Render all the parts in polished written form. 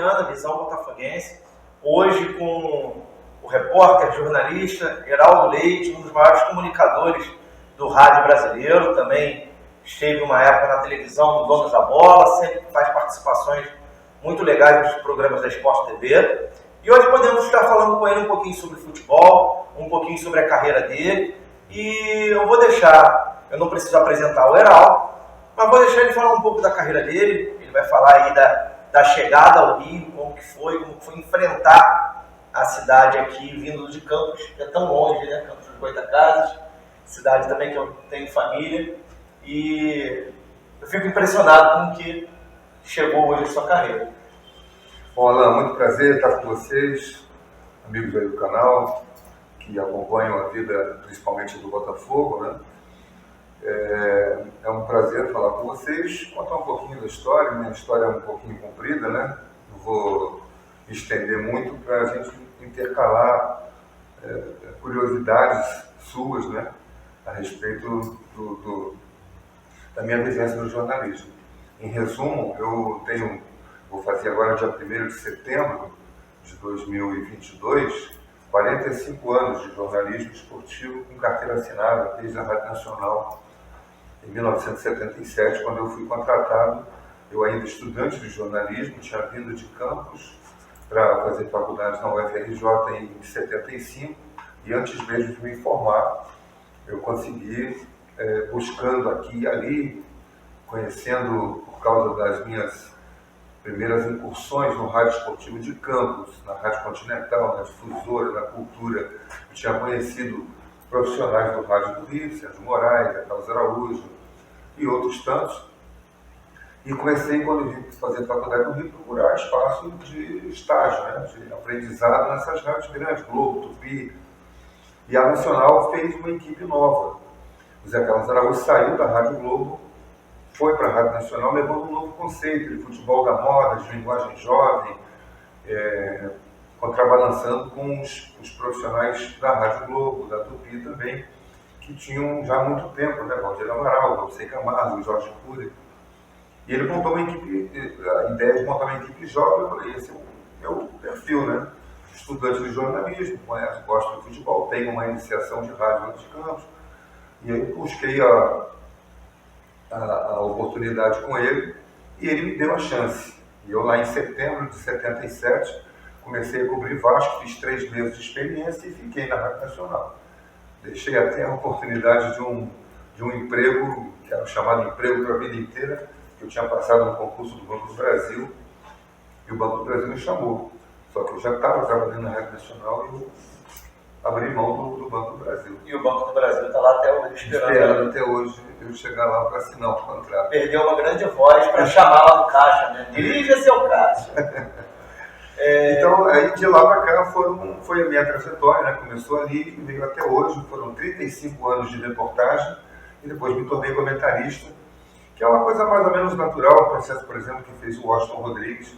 manhã da Visão Botafoguense, hoje com o repórter, jornalista Heraldo Leite, um dos maiores comunicadores do rádio brasileiro, também esteve uma época na televisão no Donos da Bola, sempre faz participações muito legais nos programas da Sport TV. E hoje podemos estar falando com ele um pouquinho sobre futebol, um pouquinho sobre a carreira dele. E eu vou deixar, eu não preciso apresentar o Heraldo, mas vou deixar ele falar um pouco da carreira dele. Ele vai falar aí da chegada ao Rio, como foi enfrentar a cidade aqui, vindo de Campos, que é tão longe, né? Campos dos Goytacazes, cidade também que eu tenho família. E eu fico impressionado com o que chegou hoje a sua carreira. Bom, Alan, muito prazer estar com vocês, amigos aí do canal, que acompanham a vida principalmente do Botafogo, né? É um prazer falar com vocês, contar um pouquinho da história. Minha história é um pouquinho comprida, né? Não vou me estender muito para a gente intercalar curiosidades suas, né? A respeito da minha vivência no jornalismo. Em resumo, vou fazer agora dia 1º de setembro de 2022, 45 anos de jornalismo esportivo com carteira assinada desde a Rádio Nacional em 1977, quando eu fui contratado, eu ainda estudante de jornalismo, tinha vindo de Campos para fazer faculdade na UFRJ em 75, e antes mesmo de me formar, eu consegui, buscando aqui e ali, conhecendo por causa das minhas primeiras incursões no rádio esportivo de Campos, na Rádio Continental, na Difusora, na Cultura. Eu tinha conhecido profissionais do Rádio do Rio, Sérgio Moraes, Carlos Araújo e outros tantos. E comecei, quando eu vim fazer faculdade no Rio, procurar espaço de estágio, né, de aprendizado nessas rádios grandes, Globo, Tupi. E a Nacional fez uma equipe nova. O Zé Carlos Araújo saiu da Rádio Globo, foi para a Rádio Nacional, levando um novo conceito de futebol da moda, de linguagem jovem, contrabalançando com os profissionais da Rádio Globo, da Tupi também, que tinham já há muito tempo, né? Valdir Amaral, Valcei Camargo, Jorge Cury. E ele montou uma equipe, a ideia de montar uma equipe jovem. Eu falei, esse é o meu perfil, né? Estudante de jornalismo, gosto de futebol, tenho uma iniciação de rádio de Campos. E aí busquei a oportunidade com ele, e ele me deu a chance. E eu lá em setembro de 77 comecei a cobrir Vasco, fiz 3 meses de experiência e fiquei na Rádio Nacional. Deixei até a oportunidade de um emprego, que era o chamado emprego para a vida inteira, que eu tinha passado no concurso do Banco do Brasil, e o Banco do Brasil me chamou. Só que eu já estava trabalhando na Rádio Nacional e eu abri mão do Banco do Brasil. E o Banco do Brasil está lá até hoje, esperando até hoje eu chegar lá para assinar o contrato. Perdeu uma grande voz para chamar lá no caixa, né? Dirija seu caixa. Então, aí de lá para cá foi a minha trajetória, né? Começou ali e veio até hoje. Foram 35 anos de reportagem e depois me tornei comentarista, que é uma coisa mais ou menos natural, o processo, por exemplo, que fez o Washington Rodrigues.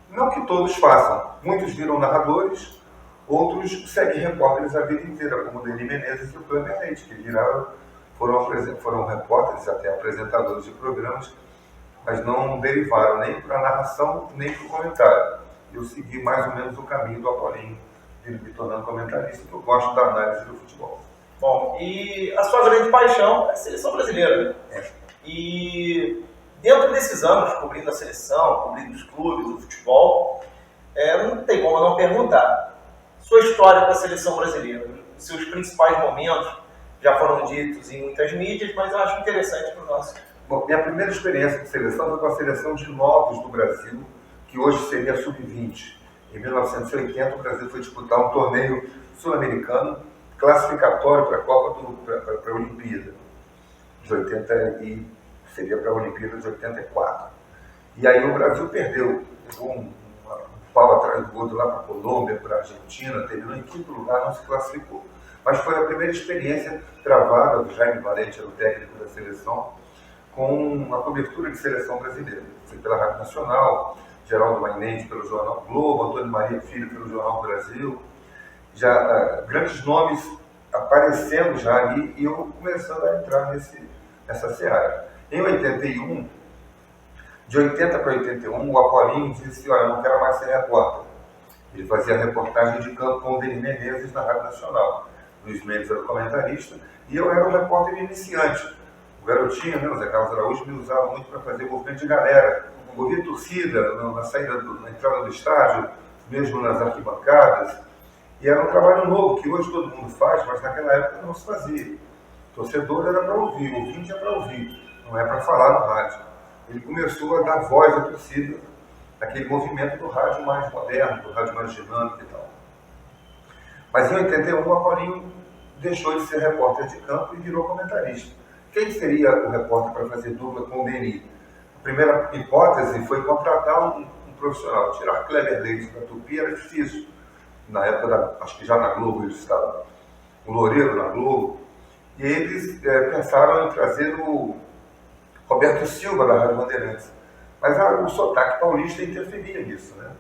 Não que todos façam. Muitos viram narradores, outros seguem repórteres a vida inteira, como o Denis Menezes e o Cleber Leite, que foram repórteres, até apresentadores de programas, mas não derivaram nem para a narração, nem para o comentário. Eu segui mais ou menos o caminho do Apolinho, me tornando comentarista, porque eu gosto da análise do futebol. Bom, e a sua grande paixão é a seleção brasileira. E dentro desses anos, cobrindo a seleção, cobrindo os clubes, o futebol, não tem como não perguntar. Sua história com a seleção brasileira, os seus principais momentos já foram ditos em muitas mídias, mas eu acho interessante para o nosso. Bom, minha primeira experiência com seleção foi com a seleção de novos do Brasil, que hoje seria a Sub-20. Em 1980, o Brasil foi disputar um torneio sul-americano classificatório para a Copa para a Olimpíada de 80 e seria para a Olimpíada de 84. E aí o Brasil perdeu, levou um pau atrás do outro lá para a Colômbia, para a Argentina, terminou em 5º lugar, não se classificou. Mas foi a primeira experiência travada do Jaime Valente, era o técnico da seleção, com uma cobertura de seleção brasileira. Foi pela Rádio Nacional, Geraldo Mainense pelo Jornal Globo, Antônio Maria Filho pelo Jornal Brasil, já grandes nomes aparecendo já ali e eu começando a entrar nessa seara. Em 81, De 80 para 81, o Apolinho disse, olha, eu não quero mais ser repórter. Ele fazia reportagem de campo com o Denis Menezes na Rádio Nacional. Luiz Mendes era o comentarista e eu era o repórter iniciante. O garotinho, né, o Zé Carlos Araújo, me usava muito para fazer movimento de galera. Ouvir torcida na saída, na entrada do estádio, mesmo nas arquibancadas. E era um trabalho novo, que hoje todo mundo faz, mas naquela época não se fazia. Torcedor era para ouvir, ouvinte é para ouvir, não é para falar no rádio. Ele começou a dar voz à torcida, aquele movimento do rádio mais moderno, do rádio mais dinâmico e tal. Mas em 81, o Apolinho deixou de ser repórter de campo e virou comentarista. Quem seria o repórter para fazer dupla com o Denis? A primeira hipótese foi contratar um profissional. Tirar Kleber Leite da Tupi era difícil. Na época, acho que já na Globo ele estava, o Loureiro na Globo. E eles pensaram em trazer o Roberto Silva da Rádio Bandeirantes. Mas o sotaque paulista interferia nisso, né?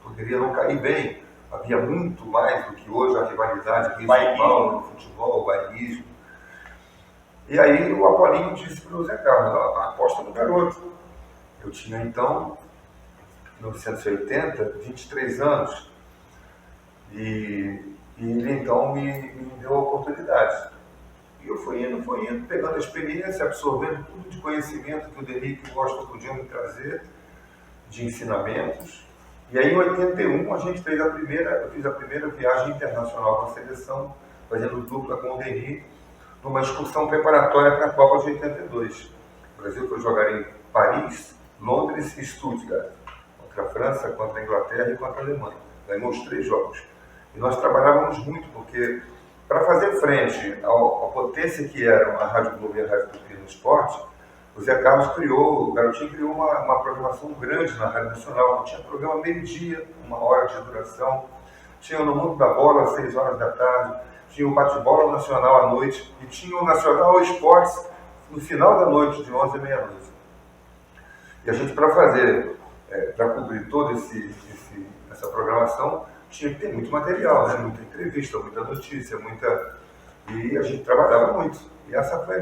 Poderia não cair bem. Havia muito mais do que hoje a rivalidade Rio São Paulo, no futebol, o bairrismo. E aí o Apolinho disse para o Zé Carlos, aposta no garoto. Eu tinha então, em 1980, 23 anos. E ele então me deu a oportunidade. E eu fui indo, pegando a experiência, absorvendo tudo de conhecimento que o Denis e o Washington podiam me trazer, de ensinamentos. E aí em 81 eu fiz a primeira viagem internacional com a seleção, fazendo dupla com o Denis, numa excursão preparatória para a Copa de 82. O Brasil foi jogar em Paris, Londres e Stuttgart, contra a França, contra a Inglaterra e contra a Alemanha. Ganhou os 3 jogos. E nós trabalhávamos muito, porque para fazer frente à potência que eram a Rádio Globo e a Rádio Tupi no esporte, o Zé Carlos o garotinho criou uma programação grande na Rádio Nacional. Tinha programa meio-dia, 1 hora de duração. Tinha No Mundo da Bola, às 6 horas da tarde. Tinha o Bate-Bola Nacional à noite. E tinha o Nacional Esportes no final da noite, de 11 à meia-noite. E a gente, para cobrir toda essa programação, tinha que ter muito material, né? Muita entrevista, muita notícia, E a gente trabalhava muito. E essa foi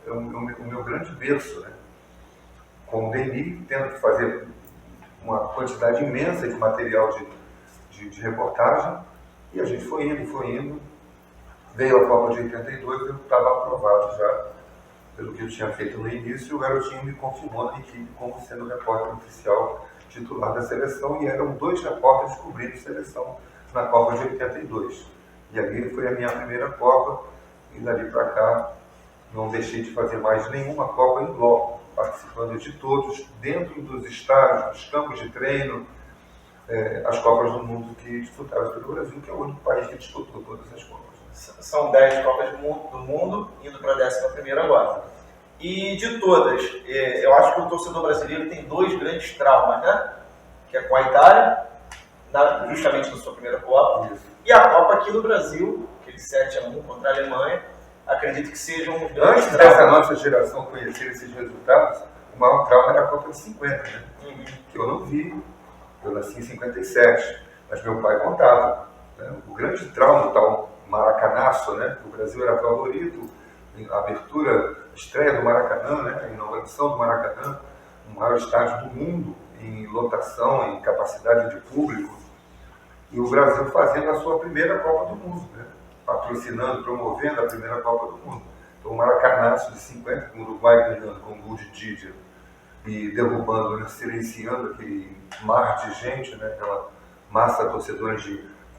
o meu grande berço, né? Com o Denis, tendo que fazer uma quantidade imensa de material de reportagem, e a gente foi indo. Veio a Copa de 82, eu estava aprovado já pelo que eu tinha feito no início, e o garotinho me confirmou na equipe como sendo repórter oficial titular da seleção, e eram 2 repórteres cobrindo seleção na Copa de 82. E ali foi a minha primeira Copa, e dali para cá não deixei de fazer mais nenhuma Copa em loco, participando de todos, dentro dos estádios, dos campos de treino, as Copas do Mundo que disputadas pelo Brasil, que é o único país que disputou todas as Copas. São 10 Copas do Mundo, indo para a 11ª agora. E de todas, eu acho que o torcedor brasileiro tem 2 grandes traumas, né? Que é com a Itália, justamente na sua primeira Copa, Isso. E a Copa aqui no Brasil, aquele 7-1 contra a Alemanha, acredito que sejam uns grandes Antes dessa nossa geração conhecer esses resultados, o maior trauma era a Copa de 50, né? Que eu não vi. Eu nasci em 57, mas meu pai contava. Né? O grande trauma, tal Maracanaço, né? O Brasil era favorito, a abertura, a estreia do Maracanã, né? A inauguração do Maracanã, o maior estádio do mundo em lotação, em capacidade de público, e o Brasil fazendo a sua primeira Copa do Mundo, né? Patrocinando, promovendo a primeira Copa do Mundo. Então o Maracanaço de 50, com o Uruguai ganhando com o gol de Didier, e derrubando, né? Silenciando aquele mar de gente, né? Aquela massa torcedora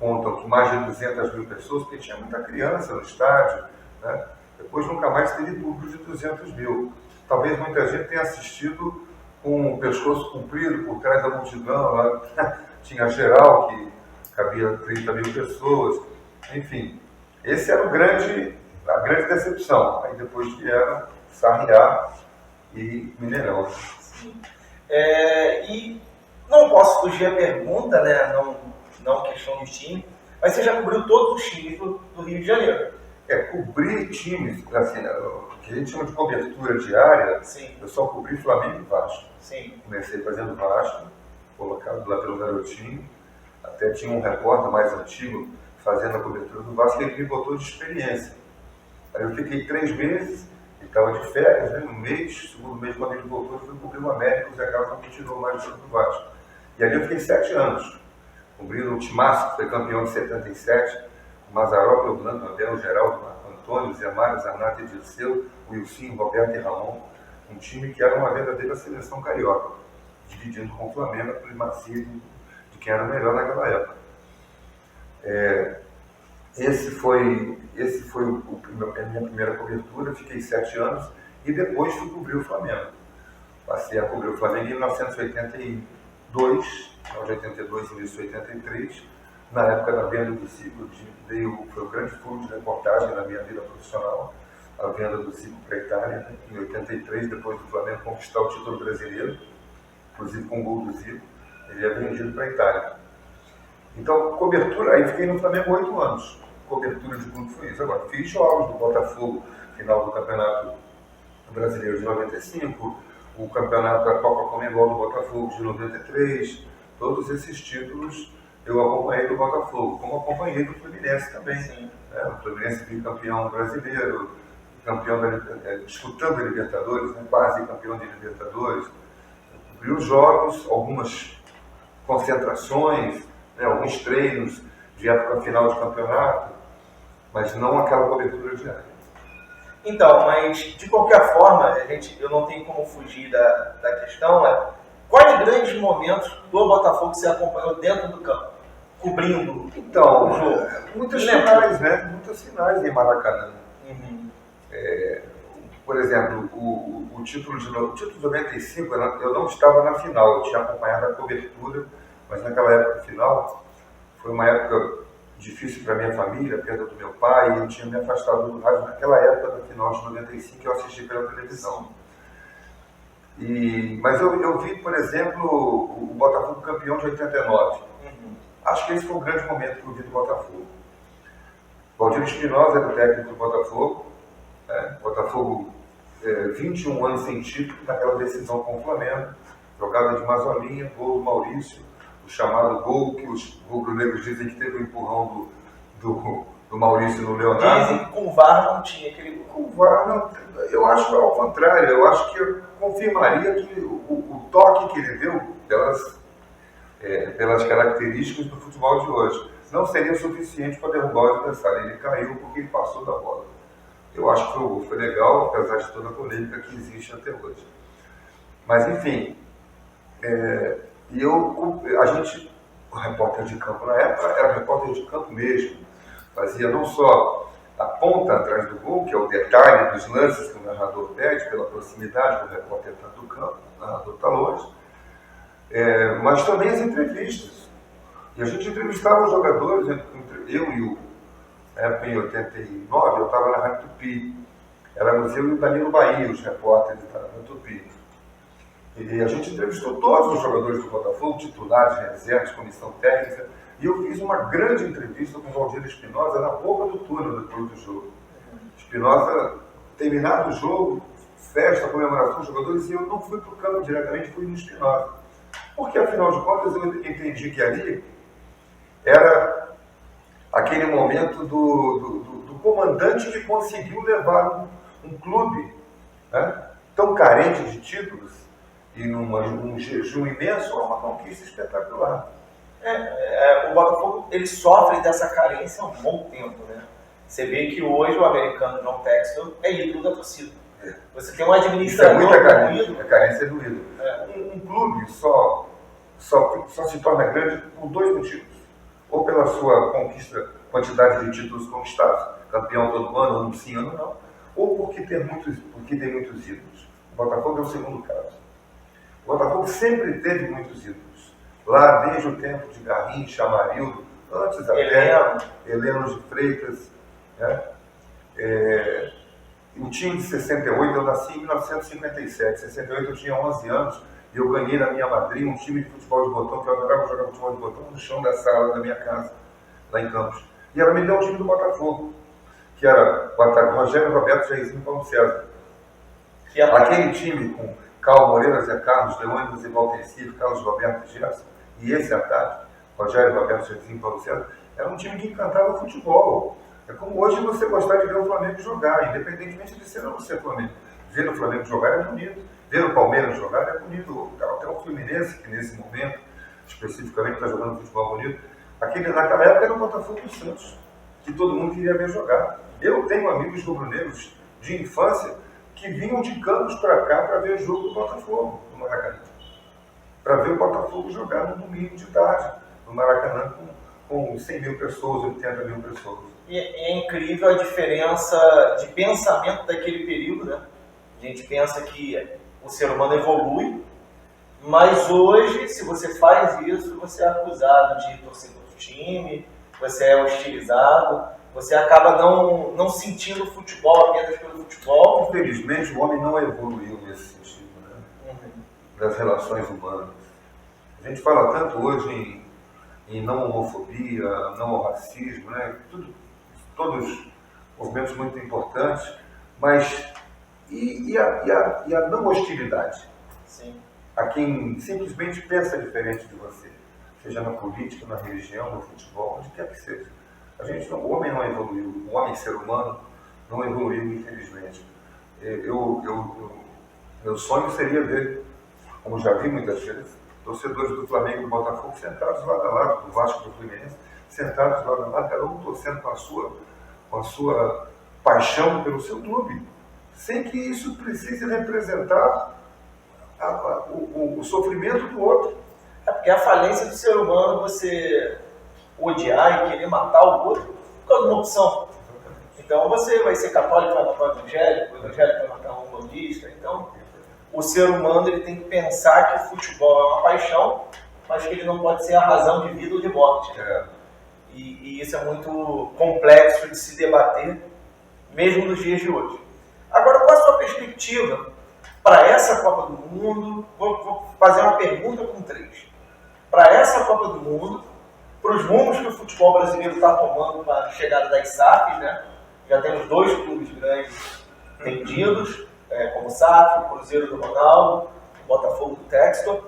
contam que mais de 200 mil pessoas, porque tinha muita criança no estádio, né? Depois nunca mais teve público de 200 mil. Talvez muita gente tenha assistido com o pescoço comprido por trás da multidão, lá tinha geral, que cabia 30 mil pessoas, enfim. Esse era a grande decepção. Aí depois vieram Sarriá e Mineirão. Sim. E não posso fugir a pergunta, né? Não questão de time, mas você já cobriu todos os times do Rio de Janeiro. Cobrir times, assim, o que a gente chama de cobertura diária. Sim. Eu só cobri Flamengo e Vasco. Sim. Comecei fazendo Vasco, colocado lá pelo garotinho, até tinha um repórter mais antigo fazendo a cobertura do Vasco, e ele me botou de experiência. Aí eu fiquei 3 meses, Ele estava de férias, né, no mês, segundo mês, quando ele voltou, ele foi cobrir o América, o Zé Carlos não continuou mais no Vasco. E ali eu fiquei 7 anos, cobrindo o Timaço, que foi campeão de 77, o Mazzaropi, Orlando, Abel, Geraldo, Marco Antônio, Zé Mário, Zanata, Dirceu, o Wilson, Roberto e Ramon, um time que era uma verdadeira seleção carioca, dividindo com o Flamengo a primazia de quem era o melhor naquela época. Esse foi a minha primeira cobertura, fiquei 7 anos e depois fui cobrir o Flamengo. Passei a cobrir o Flamengo em 1982, final de 82 e início de 83, na época da venda do Zico, foi o grande furo de reportagem na minha vida profissional, a venda do Zico para a Itália, né? Em 83, depois do Flamengo conquistar o título brasileiro, inclusive com o gol do Zico, ele é vendido para a Itália. Então, cobertura, aí fiquei no Flamengo 8 anos. Cobertura de clube foi isso. Agora, fiz jogos do Botafogo, final do Campeonato Brasileiro de 95, o Campeonato da Copa Comebol do Botafogo de 93, todos esses títulos eu acompanhei do Botafogo, como acompanhei do Fluminense também. O Fluminense bicampeão brasileiro, campeão disputando a Libertadores, né, quase campeão de Libertadores. Cobri os jogos, algumas concentrações, né, alguns treinos de época final de campeonato, mas não aquela cobertura diária. Então, mas de qualquer forma, eu não tenho como fugir da questão, quais grandes momentos do Botafogo você acompanhou dentro do campo, cobrindo então, o jogo? Muitas finais, né? Muitas finais em Maracanã. Uhum. Por exemplo, o título de 95, eu não estava na final, eu tinha acompanhado a cobertura, mas naquela época final, foi uma época difícil para minha família, a perda do meu pai, e eu tinha me afastado do rádio naquela época da final de 95 que eu assisti pela televisão. Mas eu vi, por exemplo, o Botafogo campeão de 89. Acho que esse foi um grande momento que eu vi do Botafogo. Valdir Espinosa era o técnico do Botafogo. Botafogo, 21 anos sem título, naquela decisão com o Flamengo, jogada de Mazolinha, gol do Maurício, o chamado gol que os rubro-negros dizem que teve o empurrão do Maurício no Leonardo. Dizem que com o VAR não tinha aquele gol. Com o VAR, não, eu acho ao contrário, eu acho que eu confirmaria que o toque que ele deu, pelas características do futebol de hoje, não seria suficiente para derrubar o adversário. Ele caiu porque ele passou da bola. Eu acho que o gol foi legal, apesar de toda a polêmica que existe até hoje. Mas, enfim, o repórter de campo na época era repórter de campo mesmo. Fazia não só a ponta atrás do gol, que é o detalhe dos lances que o narrador pede, pela proximidade que o repórter está do campo, o narrador está longe, mas também as entrevistas. E a gente entrevistava os jogadores, eu e na época em 89, eu estava na Rádio Tupi. Éramos eu e o Danilo Bahia, os repórteres da Tupi. E a gente entrevistou todos os jogadores do Botafogo, titulares, reservas, comissão técnica, e eu fiz uma grande entrevista com o Valdir Espinosa na boca do túnel depois do jogo. Espinosa, terminado o jogo, festa, comemoração dos jogadores, e eu não fui para o campo diretamente, fui no Espinosa. Porque, afinal de contas, eu entendi que ali era aquele momento do comandante que conseguiu levar um clube, né, tão carente de títulos e num jejum imenso a uma conquista espetacular. O Botafogo ele sofre dessa carência há um bom tempo, né? Você vê que hoje o americano John Textor é ídolo da torcida. Você tem um administrador. Isso é muita carência, a carência é do ídolo. Um clube só se torna grande por 2 motivos. Ou pela sua quantidade de títulos conquistados, campeão todo ano, ano sim, ano não, ou porque tem muitos ídolos. O Botafogo é o segundo caso. O Botafogo sempre teve muitos ídolos. Lá desde o tempo de Garrincha, Amarildo, antes até Heleno de Freitas. Né? O time de 68, eu nasci em 1957. Em 68 eu tinha 11 anos e eu ganhei na minha madrinha um time de futebol de botão, que eu adorava jogar futebol de botão no chão da sala da minha casa, lá em Campos. E ela me deu um time do Botafogo, que era o ataque Rogério, Roberto, Jairzinho e Paulo César. Aquele time com Carlos Moreira, Zé Carlos, Leônidas e Valtencir, Carlos Roberto e Gerson, e esse ataque, Rogério, Roberto, Jairzinho e Paulo César, era um time que encantava o futebol. É como hoje você gostar de ver o Flamengo jogar, independentemente de ser ou não ser Flamengo. Ver o Flamengo jogar é bonito, ver o Palmeiras jogar é bonito, até o Fluminense, que nesse momento, especificamente, está jogando futebol bonito. Naquela época era o Botafogo e o Santos, que todo mundo queria ver jogar. Eu tenho amigos rubro-negros de infância que vinham de Campos para cá para ver o jogo do Botafogo, no Maracanã. Para ver o Botafogo jogar no domingo de tarde, no Maracanã, com 100 mil pessoas, 80 mil pessoas. E é incrível a diferença de pensamento daquele período, né? A gente pensa que o ser humano evolui, mas hoje, se você faz isso, você é acusado de torcer contra o time, você é hostilizado, você acaba não sentindo o futebol apenas pelo futebol. Infelizmente, o homem não evoluiu nesse sentido, né? Das relações humanas. A gente fala tanto hoje em não homofobia, não racismo, né? Todos movimentos muito importantes, mas e a não hostilidade? Sim. A quem simplesmente pensa diferente de você, seja na política, na religião, no futebol, onde quer que seja. O homem não evoluiu, o homem ser humano não evoluiu, infelizmente. Meu sonho seria ver, como já vi muitas vezes, torcedores do Flamengo e do Botafogo sentados lado a lado, do Vasco e do Fluminense, sentados lado a lado, cada um torcendo com a sua paixão pelo seu clube, sem que isso precise representar o sofrimento do outro. É porque a falência do ser humano é você odiar e querer matar o outro por causa de uma opção. Então você vai ser católico, vai matar o evangélico vai matar um budista. Então o ser humano ele tem que pensar que o futebol é uma paixão, mas que ele não pode ser a razão de vida ou de morte. E isso é muito complexo de se debater, mesmo nos dias de hoje. Agora, qual a sua perspectiva para essa Copa do Mundo? Vou fazer uma pergunta com 3. Para essa Copa do Mundo, para os rumos que o futebol brasileiro está tomando para a chegada das SAFs, né? Já temos 2 clubes grandes vendidos, como o SAF, o Cruzeiro do Ronaldo, o Botafogo do Textor,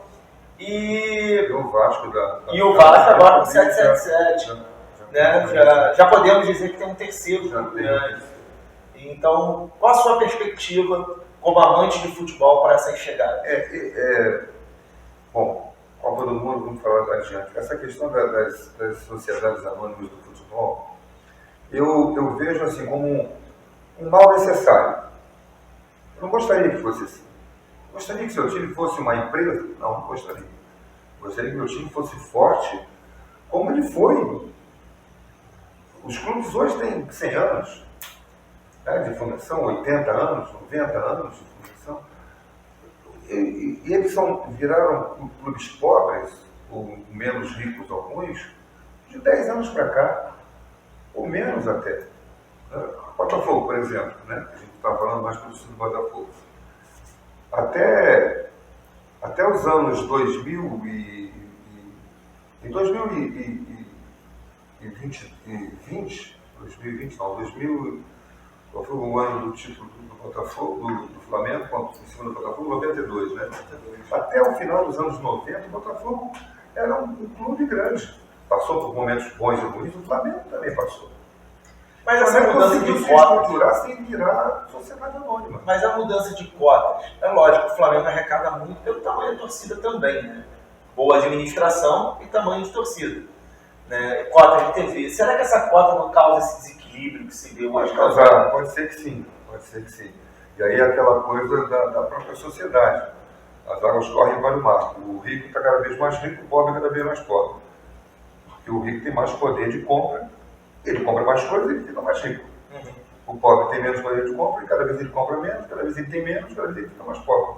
e o Vasco agora com 777. Né? Já podemos dizer que tem um terceiro clube grande. Então, qual a sua perspectiva como amante de futebol para essa chegada? Bom, Copa do Mundo, vamos falar adiante. Essa questão das sociedades anônimas do futebol, eu vejo assim como um mal necessário. Eu não gostaria que fosse assim. Gostaria que seu time fosse uma empresa? Não gostaria. Gostaria que meu time fosse forte, como ele foi. Os clubes hoje têm 100 anos, né, de fundação, 80 anos, 90 anos de fundação. E eles viraram clubes pobres, ou menos ricos alguns, de 10 anos para cá, ou menos até. Botafogo, por exemplo, né? A gente está falando mais do Botafogo. Até os anos 2000 em 2000, qual foi o ano do título do Botafogo, do Flamengo, em cima do Botafogo? 92, né? Até o final dos anos 90, o Botafogo era um clube grande. Passou por momentos bons e ruins, o Flamengo também passou. Mas essa mudança de se estruturar sem virar sociedade anônima. Mas a mudança de cotas, é lógico, o Flamengo arrecada muito pelo tamanho da torcida também, né? Boa administração e tamanho de torcida. Né? Cota de TV. Será que essa cota não causa esse desequilíbrio que se deu hoje? Pode causar, pode ser que sim. E aí é aquela coisa da própria sociedade. As águas correm para o mar. O rico está cada vez mais rico, o pobre cada vez mais pobre. Porque o rico tem mais poder de compra, ele compra mais coisas e ele fica mais rico. O pobre tem menos poder de compra e cada vez ele compra menos, cada vez ele tem menos, cada vez ele fica mais pobre.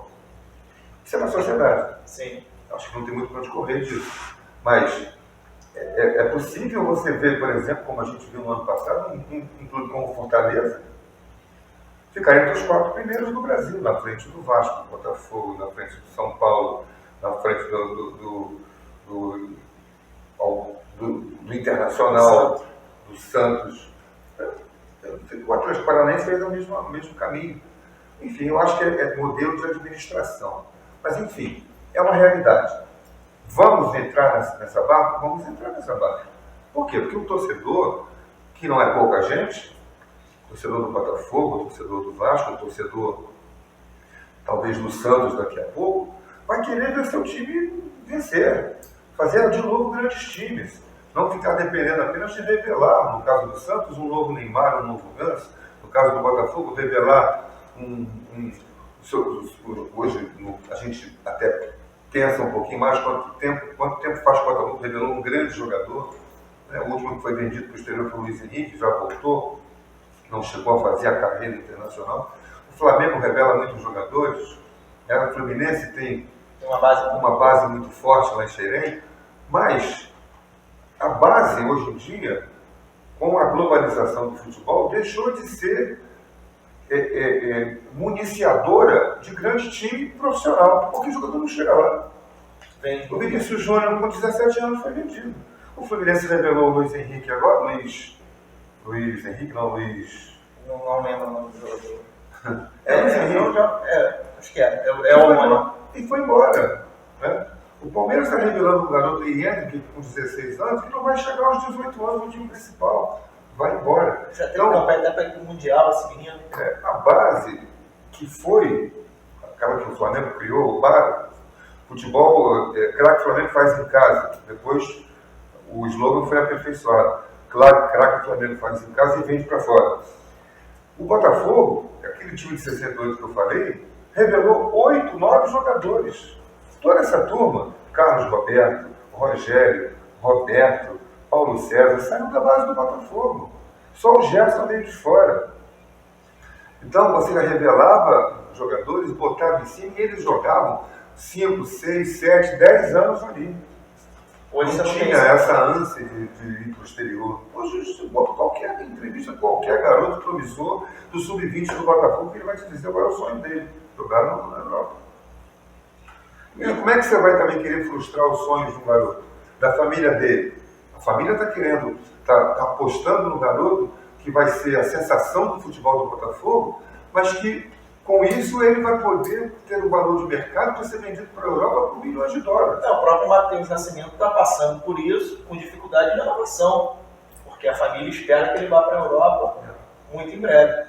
Isso é uma sociedade. Sim. Acho que não tem muito para onde correr disso. Mas é possível você ver, por exemplo, como a gente viu no ano passado, um clube como Fortaleza ficar entre os 4 primeiros do Brasil, na frente do Vasco, do Botafogo, na frente do São Paulo, na frente do Internacional, do Santos. O Atlético Paranaense fez o mesmo caminho. Enfim, eu acho que é modelo de administração. Mas, enfim, é uma realidade. Vamos entrar nessa barca? Vamos entrar nessa barca. Por quê? Porque o torcedor que não é pouca gente, torcedor do Botafogo, torcedor do Vasco, torcedor talvez do Santos daqui a pouco, vai querer ver seu time vencer, fazer de novo grandes times, não ficar dependendo apenas de revelar, no caso do Santos, um novo Neymar, um novo Ganso, no caso do Botafogo, revelar hoje a gente até pensa um pouquinho mais quanto tempo faz que o Botafogo revelou um grande jogador, né? O último que foi vendido para o exterior foi o Luiz Henrique, já voltou, não chegou a fazer a carreira internacional. O Flamengo revela muitos jogadores, o Fluminense tem uma base muito forte lá em Xerém, mas a base hoje em dia, com a globalização do futebol, deixou de ser municiadora de grande time profissional, porque o jogador não chega lá. O Vinícius Júnior, com 17 anos, foi vendido. O Fluminense revelou o Luiz Henrique agora, Luiz Henrique, não, Luiz... Não lembro o nome do jogador. Luiz Henrique. Acho que é o nome. E foi embora. Né? O Palmeiras está revelando um garoto Henrique, com 16 anos, que não vai chegar aos 18 anos no time principal. Vai embora. Já tem campanha até para ir para o Mundial, esse menino. A base que foi aquela que o Flamengo criou, o futebol, craque Flamengo faz em casa. Depois o slogan foi aperfeiçoado. Craque Flamengo faz em casa e vende para fora. O Botafogo, aquele time de 68 que eu falei, revelou 8, 9 jogadores. Toda essa turma, Carlos Roberto, Rogério, Roberto, Paulo César, saíram da base do Botafogo. Só o Gerson veio de fora. Então você revelava jogadores, botava em cima e eles jogavam 5, 6, 7, 10 anos ali. Hoje não tinha essa ânsia de ir para o exterior. Hoje, qualquer entrevista, qualquer garoto promissor do sub-20 do Botafogo, ele vai te dizer qual é o sonho dele. Jogar na Europa. E como é que você vai também querer frustrar os sonhos de um garoto? Da família dele. A família está querendo, está apostando no garoto que vai ser a sensação do futebol do Botafogo, mas que com isso ele vai poder ter um valor de mercado para ser vendido para a Europa por milhões de dólares. O próprio Matheus Nascimento está passando por isso, com dificuldade de renovação, porque a família espera que ele vá para a Europa muito em breve.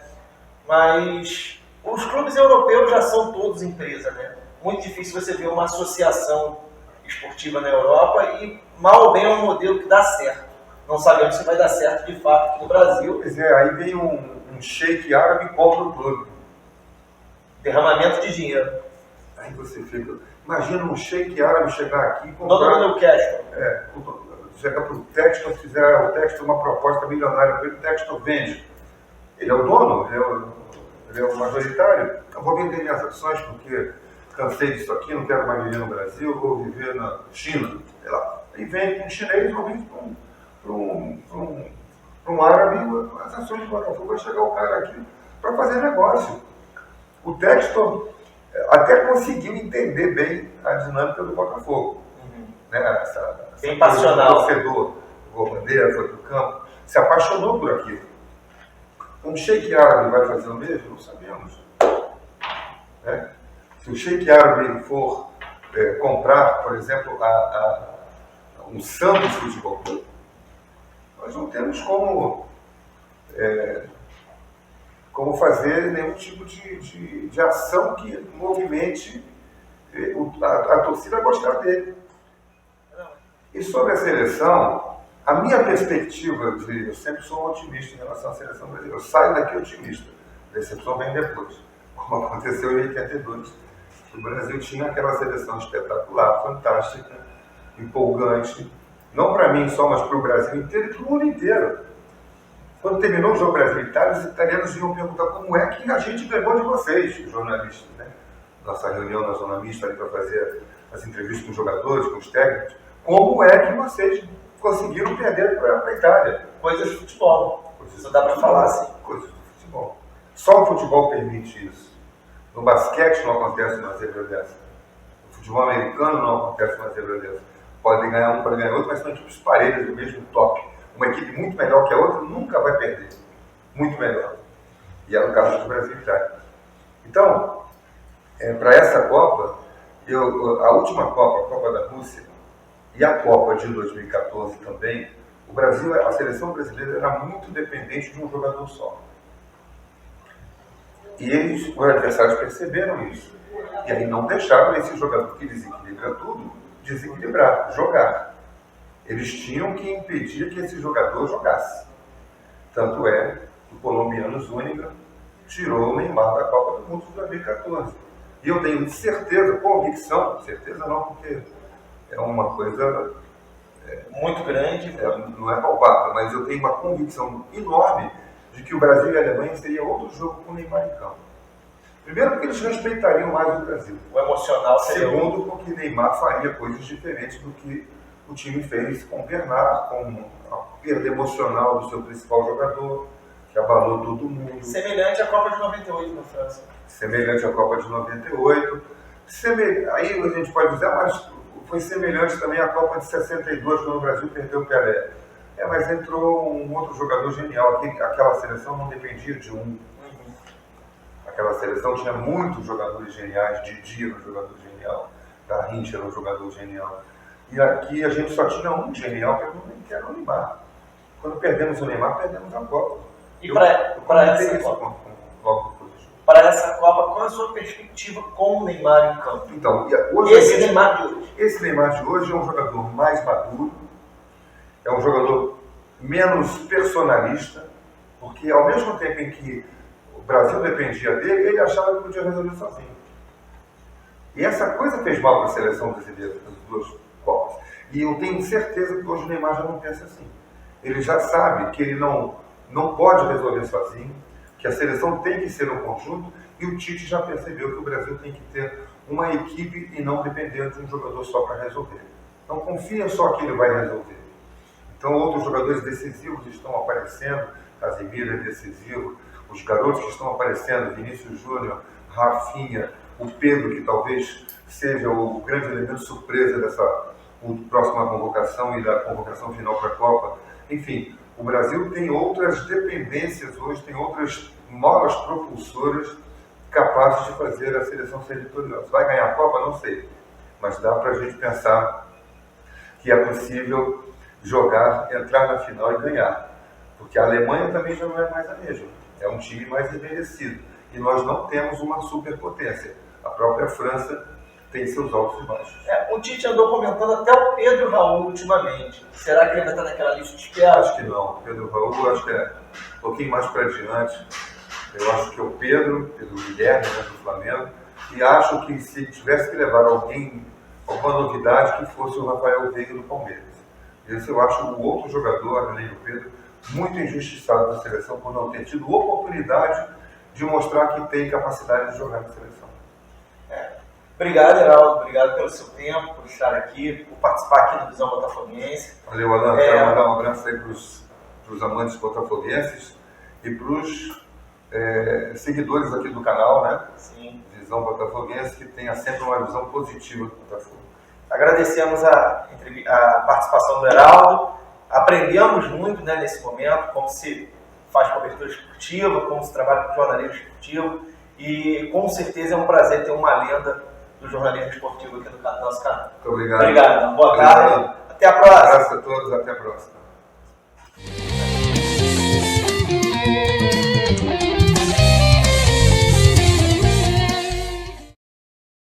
Mas os clubes europeus já são todos empresas, né? Muito difícil você ver uma associação esportiva na Europa e mal bem é um modelo que dá certo. Não sabemos se vai dar certo de fato aqui no Brasil. Pois é, aí vem um sheik árabe e compra o clube. Derramamento de dinheiro. Aí você fica... Imagina um sheik árabe chegar aqui e comprar... Dono do Newcastle. Chegar para o Textor, fizer o Textor uma proposta milionária para ele, o Textor vende. Ele é o dono, ele é o majoritário. Eu vou vender minhas ações porque cansei disso aqui, não quero mais viver no Brasil, vou viver na China, sei lá. Aí vende um chinês ou vende para um árabe, as ações de Botafogo, vai chegar o cara aqui para fazer negócio. O Textor até conseguiu entender bem a dinâmica do Botafogo. Né? Bem passional. O torcedor, o bandeira, foi para o campo, se apaixonou por aquilo. Um sheik árabe vai fazer o mesmo? Não sabemos. Né? Se o sheik árabe for comprar, por exemplo, um Santos Futebol Clube, nós não temos como fazer nenhum tipo de ação que movimente a torcida a gostar dele. E sobre a seleção, a minha perspectiva, eu sempre sou um otimista em relação à seleção brasileira. Eu saio daqui otimista. A decepção vem depois. Como aconteceu em 82. O Brasil tinha aquela seleção espetacular, fantástica, empolgante. Não para mim só, mas para o Brasil inteiro e para o mundo inteiro. Quando terminou o jogo Brasil-Itália, os italianos iam perguntar como é que a gente ganhou de vocês, os jornalistas. Né? Nossa reunião na Zona Mista para fazer as entrevistas com os jogadores, com os técnicos. Como é que vocês conseguiram perder para a Itália? Coisas de futebol. Isso dá para falar assim. Coisas de futebol. Só o futebol permite isso. No basquete não acontece uma zebra dessa. No futebol americano não acontece uma zebra dessa. Pode ganhar um, pode ganhar outro, mas são equipes parelhas do mesmo top. Uma equipe muito melhor que a outra nunca vai perder. Muito melhor. E é o caso do Brasil e Itália. Então, para essa Copa, a última Copa, a Copa da Rússia, e a Copa de 2014 também, O Brasil, a seleção brasileira era muito dependente de um jogador só. E eles, os adversários, perceberam isso. E aí não deixaram esse jogador que desequilibra tudo, desequilibrar, jogar. Eles tinham que impedir que esse jogador jogasse. Tanto é que o colombiano Zúñiga tirou o Neymar da Copa do Mundo de 2014. E eu tenho certeza, convicção, certeza não, porque é uma coisa muito grande, não é palpável, mas eu tenho uma convicção enorme de que o Brasil e a Alemanha seria outro jogo com o Neymar em campo. Primeiro, porque eles respeitariam mais o Brasil. O emocional seria. Segundo, porque Neymar faria coisas diferentes do que o time fez com o Bernard, com a perda emocional do seu principal jogador, que abalou todo mundo. Semelhante à Copa de 98 na França. Semelhante à Copa de 98. Aí a gente pode dizer, mas foi semelhante também à Copa de 62, quando o Brasil perdeu o Pelé. Mas entrou um outro jogador genial. Aquela seleção não dependia de um. Aquela seleção tinha muitos jogadores geniais. Didi era um jogador genial. Garrincha era um jogador genial. E aqui a gente só tinha um genial, que era o Neymar. Quando perdemos o Neymar, perdemos a Copa. E para essa Copa? Para essa Copa, qual é a sua perspectiva com o Neymar em campo? Então, esse Neymar de hoje é um jogador mais maduro, é um jogador menos personalista, porque ao mesmo tempo em que o Brasil dependia dele, ele achava que podia resolver sozinho. E essa coisa fez mal para a seleção brasileira, nas duas Copas. E eu tenho certeza que hoje o Neymar já não pensa assim. Ele já sabe que ele não pode resolver sozinho, que a seleção tem que ser um conjunto, e o Tite já percebeu que o Brasil tem que ter uma equipe e não depender de um jogador só para resolver. Não confia só que ele vai resolver. Então outros jogadores decisivos estão aparecendo, Casemiro é decisivo, os garotos que estão aparecendo, Vinícius Júnior, Rafinha, o Pedro, que talvez seja o grande elemento surpresa dessa próxima convocação e da convocação final para a Copa. Enfim, o Brasil tem outras dependências hoje, tem outras molas propulsoras capazes de fazer a seleção ser vitoriosa. Vai ganhar a Copa? Não sei. Mas dá para a gente pensar que é possível jogar, entrar na final e ganhar. Porque a Alemanha também já não é mais a mesma. É um time mais envelhecido. E nós não temos uma superpotência. A própria França tem seus altos e baixos. O Tite andou comentando até o Pedro Raul ultimamente. Será que ele vai estar naquela lista de espera? Acho que não. O Pedro Raul, acho que é um pouquinho mais para adiante. Eu acho que é o Pedro Guilherme, do Flamengo, e acho que se tivesse que levar alguma novidade, que fosse o Rafael Veiga do Palmeiras. Esse eu acho o outro jogador, além do Pedro, muito injustiçado da seleção por não ter tido oportunidade de mostrar que tem capacidade de jogar na seleção. Obrigado, Heraldo. Obrigado pelo seu tempo, por estar aqui, por participar aqui do Visão Botafoguense. Valeu, Alan. Quero mandar um abraço aí para os amantes botafoguenses e para os seguidores aqui do canal, né? Sim. Visão Botafoguense, que tenha sempre uma visão positiva do Botafogo. Agradecemos a participação do Heraldo. Aprendemos muito, né, nesse momento, como se faz cobertura esportiva, como se trabalha com jornalismo esportivo. E com certeza é um prazer ter uma lenda do jornalismo esportivo aqui no nosso canal. Muito obrigado. Obrigado. Boa tarde. Até a próxima. Um abraço a todos. Até a próxima.